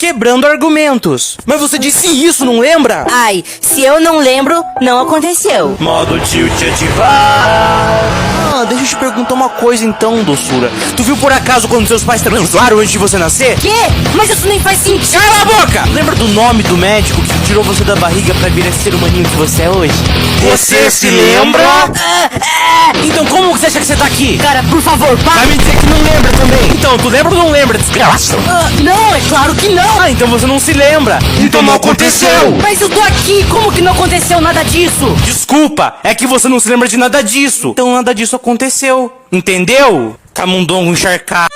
quebrando argumentos. Mas você disse isso, não lembra? Ai, se eu não lembro, não aconteceu. Modo tilt ativar. Deixa eu te perguntar uma coisa então, doçura. Tu viu por acaso quando seus pais transaram antes de você nascer? Quê? Mas isso nem faz sentido. Cala a boca! Lembra do nome do médico que tirou você da barriga pra vir esse ser humaninho que você é hoje? Você se lembra? Então como você acha que você tá aqui? Cara, por favor, Vai para. me dizer que não lembra também. Então, tu lembra ou não lembra, desgraça? Não, é claro que não. Então você não se lembra. Então não aconteceu. Mas eu tô aqui, como que não aconteceu nada disso? Desculpa, é que você não se lembra de nada disso. Então nada disso aconteceu. Entendeu? Camundongo encharcado.